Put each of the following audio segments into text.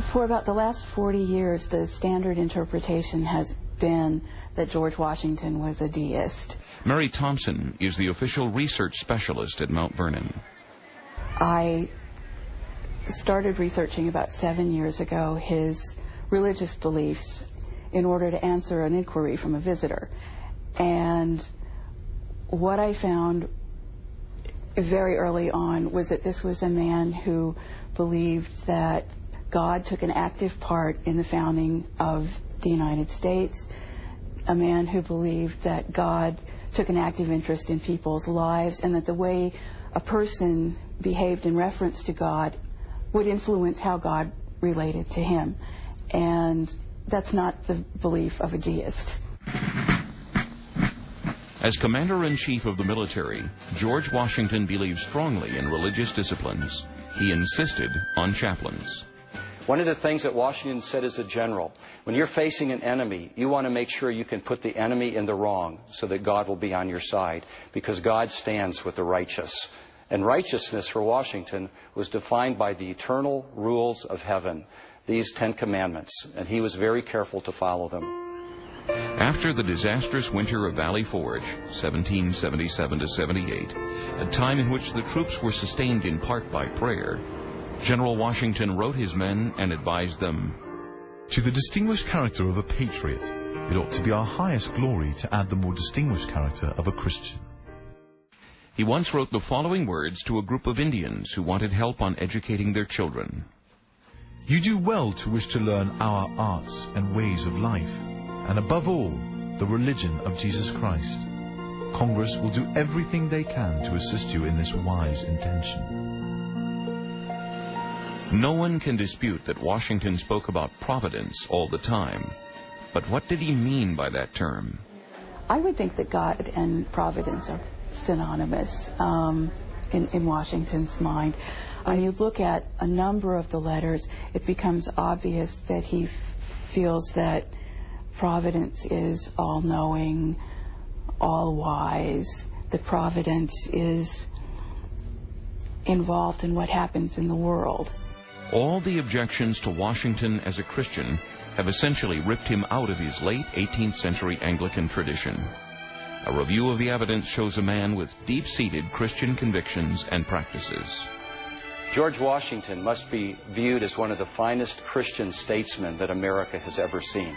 For about the last 40 years, the standard interpretation has been that George Washington was a deist. Mary Thompson is the official research specialist at Mount Vernon. I started researching about 7 years ago his religious beliefs in order to answer an inquiry from a visitor. And what I found very early on was that this was a man who believed that God took an active part in the founding of the United States, a man who believed that God took an active interest in people's lives, and that the way a person behaved in reference to God would influence how God related to him. And that's not the belief of a deist. As Commander-in-Chief of the military, George Washington believed strongly in religious disciplines. He insisted on chaplains. One of the things that Washington said as a general, when you're facing an enemy, you want to make sure you can put the enemy in the wrong so that God will be on your side, because God stands with the righteous. And righteousness for Washington was defined by the eternal rules of heaven, these 10 commandments, and he was very careful to follow them. After the disastrous winter of Valley Forge, 1777-78, a time in which the troops were sustained in part by prayer, General Washington wrote his men and advised them, "To the distinguished character of a patriot, it ought to be our highest glory to add the more distinguished character of a Christian." He once wrote the following words to a group of Indians who wanted help on educating their children. "You do well to wish to learn our arts and ways of life, and above all, the religion of Jesus Christ. Congress will do everything they can to assist you in this wise intention." No one can dispute that Washington spoke about providence all the time. But what did he mean by that term? I would think that God and providence are synonymous in Washington's mind. When you look at a number of the letters, it becomes obvious that he feels that providence is all-knowing, all-wise, that providence is involved in what happens in the world. All the objections to Washington as a Christian have essentially ripped him out of his late 18th century Anglican tradition. A review of the evidence shows a man with deep-seated Christian convictions and practices. George Washington must be viewed as one of the finest Christian statesmen that America has ever seen.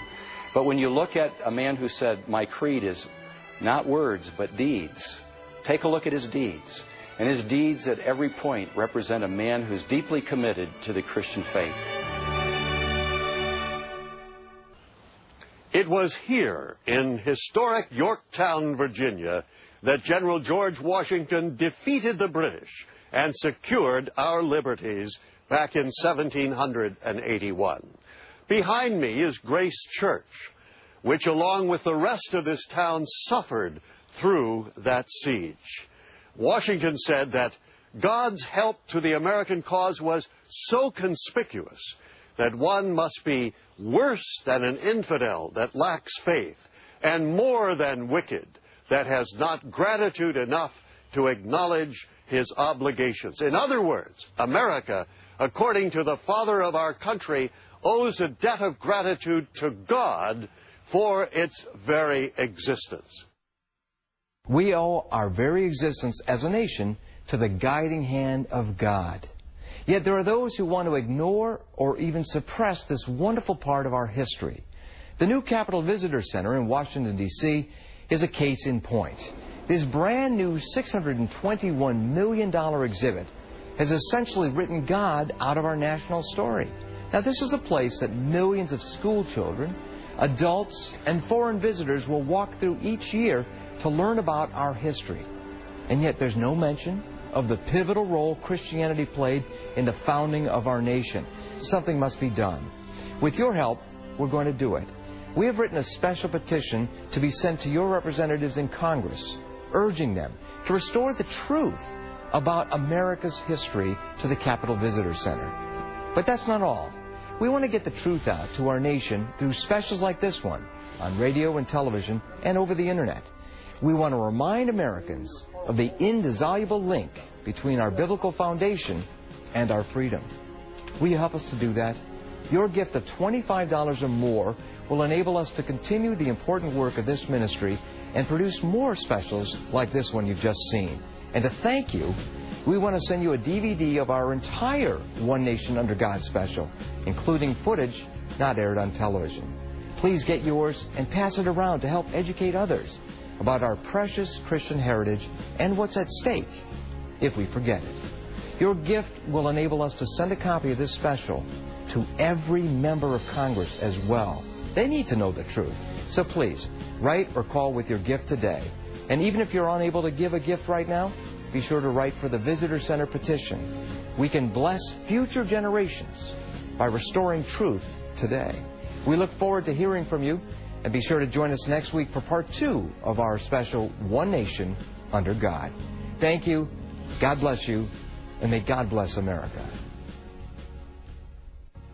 But when you look at a man who said, "My creed is not words but deeds," take a look at his deeds. And his deeds at every point represent a man who's deeply committed to the Christian faith. It was here in historic Yorktown, Virginia, that General George Washington defeated the British and secured our liberties back in 1781. Behind me is Grace Church, which along with the rest of this town suffered through that siege. Washington said that God's help to the American cause was so conspicuous that one must be worse than an infidel that lacks faith, and more than wicked that has not gratitude enough to acknowledge his obligations. In other words, America, according to the father of our country, owes a debt of gratitude to God for its very existence. We owe our very existence as a nation to the guiding hand of God. Yet there are those who want to ignore or even suppress this wonderful part of our history. The new Capitol Visitor Center in Washington, D.C. is a case in point. This brand new $621 million exhibit has essentially written God out of our national story. Now, this is a place that millions of school children, adults, and foreign visitors will walk through each year to learn about our history. And yet there's no mention of the pivotal role Christianity played in the founding of our nation. Something must be done. With your help, we're going to do it. We have written a special petition to be sent to your representatives in Congress, urging them to restore the truth about America's history to the Capitol Visitor Center. But that's not all. We want to get the truth out to our nation through specials like this one, on radio and television and over the internet. We want to remind Americans of the indissoluble link between our biblical foundation and our freedom. Will you help us to do that? Your gift of $25 or more will enable us to continue the important work of this ministry and produce more specials like this one you've just seen. And to thank you, we want to send you a DVD of our entire One Nation Under God special, including footage not aired on television. Please get yours and pass it around to help educate others about our precious Christian heritage and what's at stake if we forget it. Your gift will enable us to send a copy of this special to every member of Congress as well. They need to know the truth. So please, write or call with your gift today. And even if you're unable to give a gift right now, be sure to write for the Visitor Center petition. We can bless future generations by restoring truth today. We look forward to hearing from you, and be sure to join us next week for part 2 of our special One Nation Under God. Thank you, God bless you, and may God bless America.